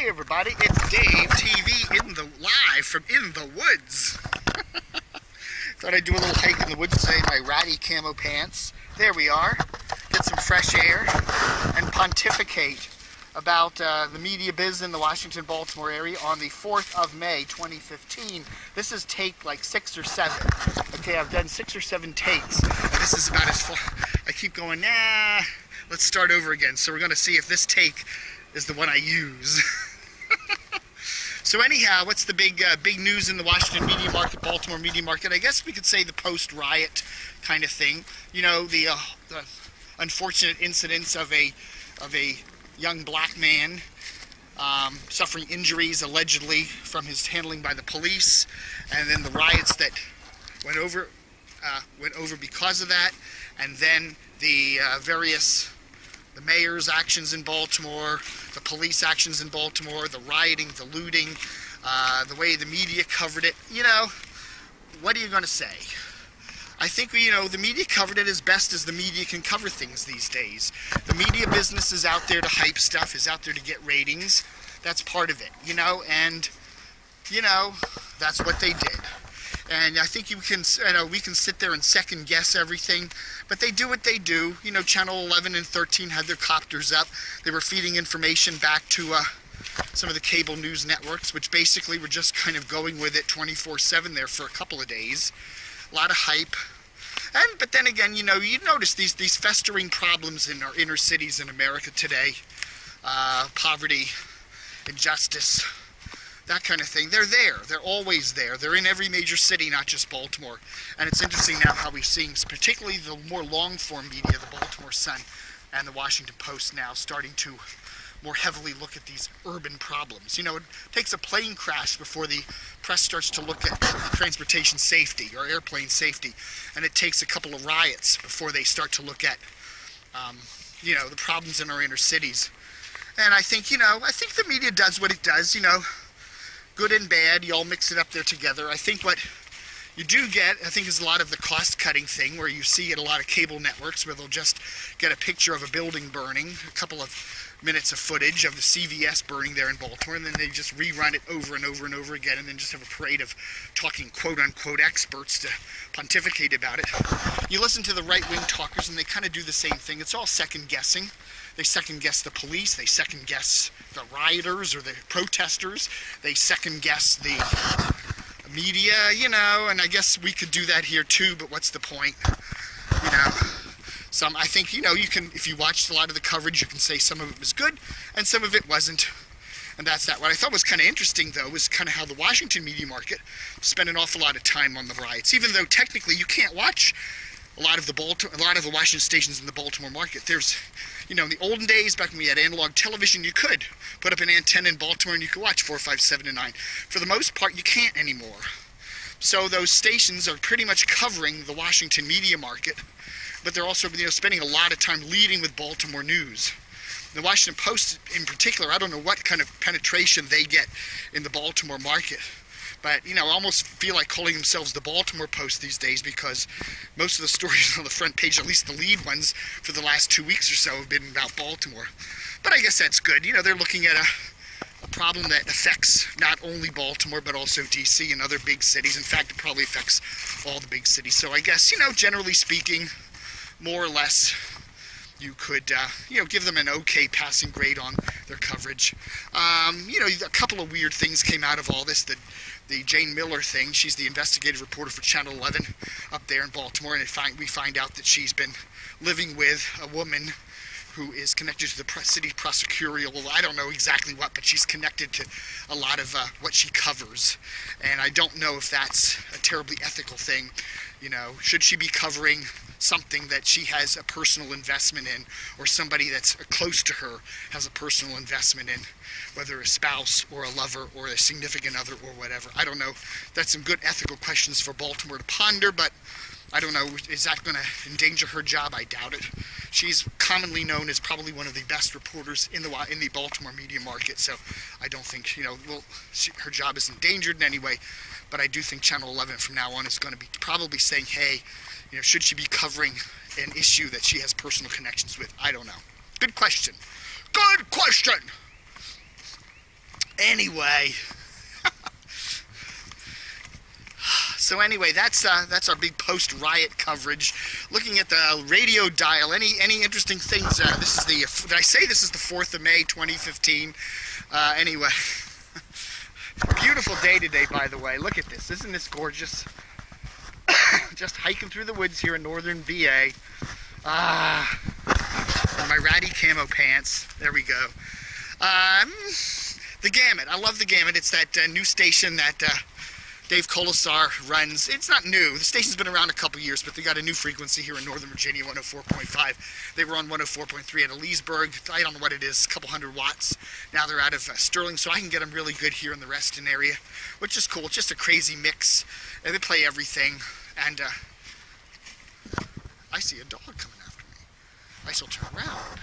Hey everybody, it's Dave TV live from in the woods. Thought I'd do a little hike in the woods today in my ratty camo pants. There we are. Get some fresh air and pontificate about the media biz in the Washington-Baltimore area on the 4th of May 2015. This is take like 6 or 7. Okay, I've done 6 or 7 takes. And this is about as far. I keep going, nah, let's start over again. So we're going to see if this take is the one I use. So anyhow, what's the big news in the Washington media market, Baltimore media market? I guess we could say the post-riot kind of thing. You know, the unfortunate incidents of a young black man suffering injuries allegedly from his handling by the police, and then the riots that went over because of that, and then the the mayor's actions in Baltimore, the police actions in Baltimore, the rioting, the looting, the way the media covered it. You know, what are you going to say? I think, you know, the media covered it as best as the media can cover things these days. The media business is out there to hype stuff, is out there to get ratings. That's part of it, you know, and, you know, that's what they did. And I think we can sit there and second guess everything, but they do what they do. You know, Channel 11 and 13 had their copters up. They were feeding information back to some of the cable news networks, which basically were just kind of going with it 24/7 there for a couple of days. A lot of hype. But then again, you know, you notice these festering problems in our inner cities in America today. Poverty, injustice, that kind of thing. They're there. They're always there. They're in every major city, not just Baltimore. And it's interesting now how we're seeing, particularly the more long-form media, the Baltimore Sun and the Washington Post now, starting to more heavily look at these urban problems. You know, it takes a plane crash before the press starts to look at transportation safety or airplane safety. And it takes a couple of riots before they start to look at, you know, the problems in our inner cities. And I think, you know, I think the media does what it does, you know. Good and bad, you all mix it up there together. I think what you do get, I think, is a lot of the cost-cutting thing, where you see at a lot of cable networks where they'll just get a picture of a building burning, a couple of minutes of footage of the CVS burning there in Baltimore, and then they just rerun it over and over and over again, and then just have a parade of talking quote-unquote experts to pontificate about it. You listen to the right-wing talkers, and they kind of do the same thing. It's all second-guessing. They second-guess the police, they second-guess the rioters or the protesters, they second-guess the media, you know, and I guess we could do that here too, but what's the point? You know, I think, you know, you can, if you watched a lot of the coverage, you can say some of it was good and some of it wasn't. And that's that. What I thought was kind of interesting, though, was kind of how the Washington media market spent an awful lot of time on the riots, even though technically you can't watch a lot of the Washington stations in the Baltimore market. There's, you know, in the olden days, back when we had analog television, you could put up an antenna in Baltimore and you could watch 4, 5, 7, and 9. For the most part, you can't anymore. So those stations are pretty much covering the Washington media market, but they're also, you know, spending a lot of time leading with Baltimore news. The Washington Post, in particular, I don't know what kind of penetration they get in the Baltimore market. But, you know, I almost feel like calling themselves the Baltimore Post these days, because most of the stories on the front page, at least the lead ones, for the last 2 weeks or so have been about Baltimore. But I guess that's good. You know, they're looking at a problem that affects not only Baltimore, but also D.C. and other big cities. In fact, it probably affects all the big cities. So I guess, you know, generally speaking, more or less, you could, you know, give them an okay passing grade on their coverage. You know, a couple of weird things came out of all this. The Jayne Miller thing, she's the investigative reporter for Channel 11 up there in Baltimore, and we find out that she's been living with a woman who is connected to the city prosecutorial, I don't know exactly what, but she's connected to a lot of what she covers. And I don't know if that's a terribly ethical thing. You know, should she be covering something that she has a personal investment in, or somebody that's close to her has a personal investment in, whether a spouse or a lover or a significant other or whatever? I don't know. That's some good ethical questions for Baltimore to ponder, but I don't know, is that going to endanger her job? I doubt it. She's commonly known as probably one of the best reporters in the Baltimore media market, so I don't think, you know, well, her job is endangered in any way, but I do think Channel 11 from now on is going to be probably saying, hey, you know, should she be covering an issue that she has personal connections with? I don't know. Good question. Good question! Anyway. So anyway, that's our big post-riot coverage. Looking at the radio dial, any interesting things? This is the, did I say this is the 4th of May, 2015? Anyway, beautiful day today, by the way. Look at this. Isn't this gorgeous? Just hiking through the woods here in northern VA. In my ratty camo pants. There we go. The Gamut. I love the Gamut. It's that new station that Dave Colasar runs. It's not new. The station's been around a couple years, but they got a new frequency here in Northern Virginia, 104.5. They were on 104.3 out of Leesburg. I don't know what it is, a couple hundred watts. Now they're out of Sterling, so I can get them really good here in the Reston area, which is cool. It's just a crazy mix. And they play everything. And I see a dog coming after me. I shall turn around.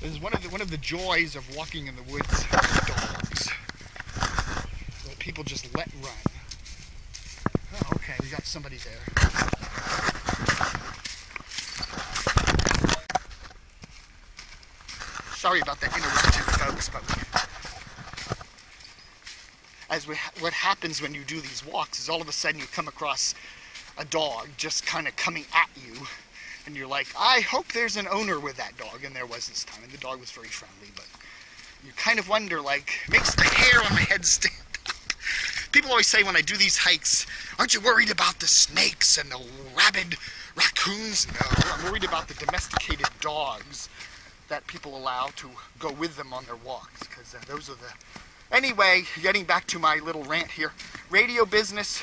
This is one of the joys of walking in the woods with dogs. People just let run. Oh, okay, we got somebody there. Sorry about that interruption, folks, but what happens when you do these walks is all of a sudden you come across a dog just kind of coming at you, and you're like, I hope there's an owner with that dog, and there was this time, and the dog was very friendly, but you kind of wonder, like, makes the hair on my head stand. People always say when I do these hikes, aren't you worried about the snakes and the rabid raccoons? No, I'm worried about the domesticated dogs that people allow to go with them on their walks, because those are the... Anyway, getting back to my little rant here. Radio business,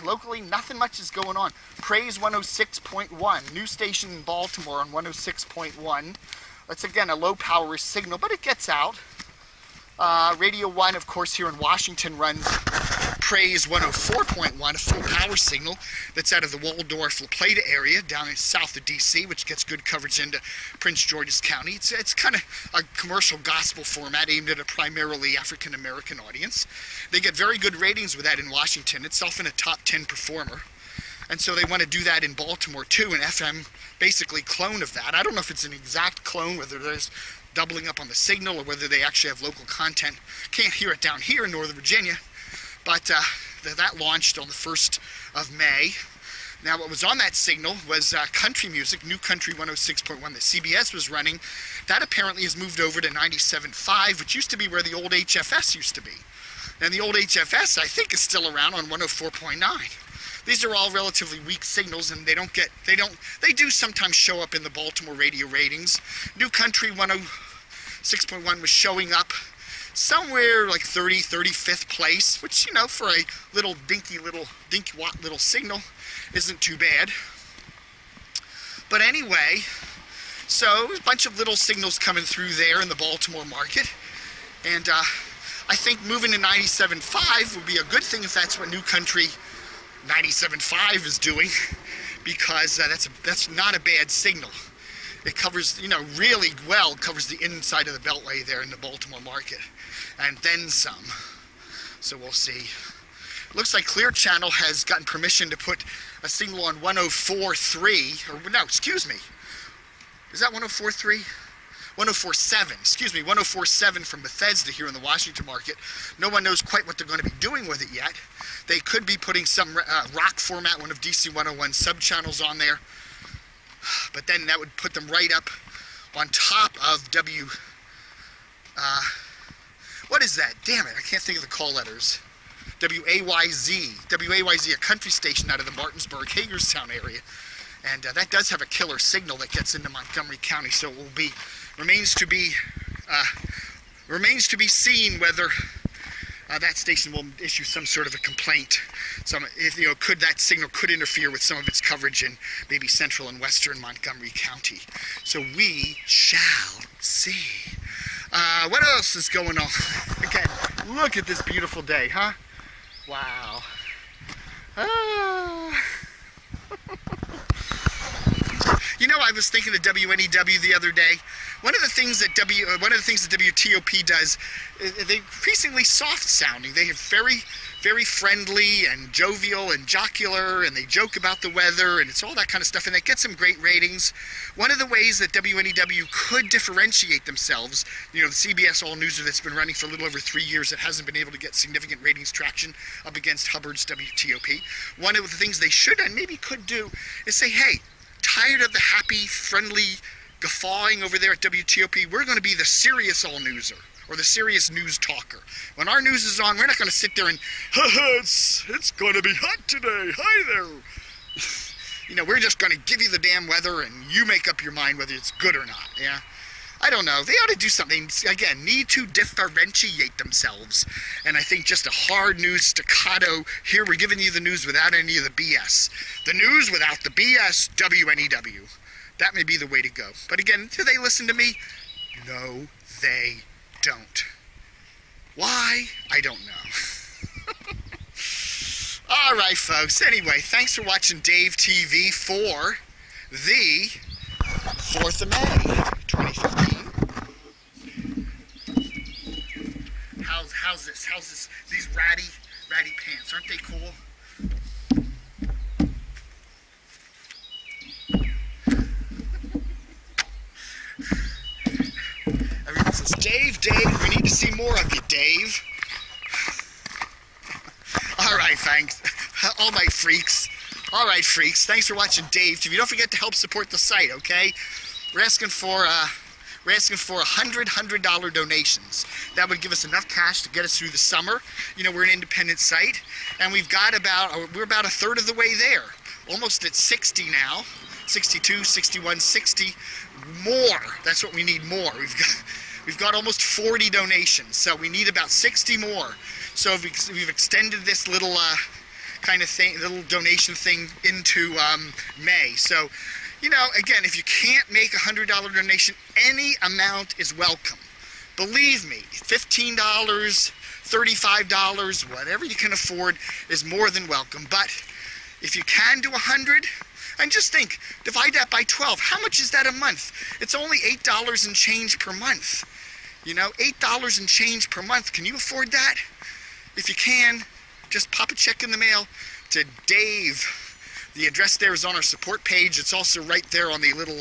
locally, nothing much is going on. Praise 106.1, new station in Baltimore on 106.1. That's, again, a low-power signal, but it gets out. Radio 1, of course, here in Washington runs Praise 104.1, a full power signal that's out of the Waldorf La Plata area down in south of D.C., which gets good coverage into Prince George's County. It's kind of a commercial gospel format aimed at a primarily African-American audience. They get very good ratings with that in Washington. It's often a top 10 performer. And so they want to do that in Baltimore, too, an FM basically clone of that. I don't know if it's an exact clone, whether there's doubling up on the signal or whether they actually have local content. Can't hear it down here in Northern Virginia, but that launched on the 1st of May. Now what was on that signal was country music, New Country 106.1 that CBS was running. That apparently has moved over to 97.5, which used to be where the old HFS used to be. And the old HFS, I think, is still around on 104.9. These are all relatively weak signals, and they do sometimes show up in the Baltimore radio ratings. New Country 106.1 was showing up somewhere like 35th place, which, you know, for a little dinky watt little signal isn't too bad. But anyway, so a bunch of little signals coming through there in the Baltimore market, and I think moving to 97.5 would be a good thing if that's what New Country 97.5 is doing, because that's not a bad signal. It covers, you know, really well covers the inside of the Beltway there in the Baltimore market, and then some. So we'll see. Looks like Clear Channel has gotten permission to put a signal on 104.3, or no, excuse me. Is that 104.3? 104.7, excuse me, 104.7 from Bethesda here in the Washington market. No one knows quite what they're going to be doing with it yet. They could be putting some rock format, one of DC 101 sub-channels on there. But then that would put them right up on top of what is that? Damn it, I can't think of the call letters. WAYZ, a country station out of the Martinsburg, Hagerstown area. And that does have a killer signal that gets into Montgomery County, so it will be remains to be seen whether that station will issue some sort of a complaint. That signal could interfere with some of its coverage in maybe central and western Montgomery County. So we shall see. What else is going on? Again, look at this beautiful day, huh? Wow. You know, I was thinking of WNEW the other day. One of the things that WTOP does, they're increasingly soft sounding. They have very, very friendly and jovial and jocular, and they joke about the weather, and it's all that kind of stuff, and they get some great ratings. One of the ways that WNEW could differentiate themselves, you know, the CBS All-Newser that's been running for a little over 3 years that hasn't been able to get significant ratings traction up against Hubbard's WTOP, one of the things they should and maybe could do is say, hey, tired of the happy, friendly guffawing over there at WTOP, we're going to be the serious All-Newser, or the serious news talker. When our news is on, we're not going to sit there and, it's going to be hot today, hi there. You know, we're just going to give you the damn weather and you make up your mind whether it's good or not, yeah? I don't know. They ought to do something, again, need to differentiate themselves. And I think just a hard news staccato, here we're giving you the news without any of the BS. The news without the BS, WNEW. That may be the way to go. But again, do they listen to me? No, they don't. Why? I don't know. All right, folks. Anyway, thanks for watching Dave TV for the 4th of May, 2015. How's this? These ratty pants, aren't they cool? Everyone says, Dave, we need to see more of you, Dave. All right, thanks. All my freaks. All right, freaks. Thanks for watching Dave TV. Don't forget to help support the site, okay? We're asking for $100 donations. That would give us enough cash to get us through the summer. You know, we're an independent site, and we're about a third of the way there. Almost at 60 now. 62, 61, 60. More. That's what we need more. We've got almost 40 donations, so we need about 60 more. So we've extended this little kind of thing, little donation thing into May. So, you know, again, if you can't make a $100 donation, any amount is welcome. Believe me, $15, $35, whatever you can afford is more than welcome. But if you can do 100, and just think, divide that by 12. How much is that a month? It's only $8 and change per month. You know, $8 and change per month. Can you afford that? If you can, just pop a check in the mail to Dave. The address there is on our support page. It's also right there on the little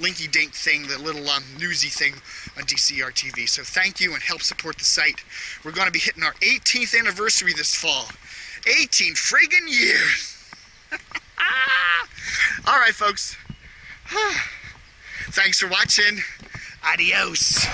linky-dink thing, the little newsy thing on DCR TV. So thank you and help support the site. We're going to be hitting our 18th anniversary this fall. 18 friggin' years. All right, folks. Thanks for watching. Adios.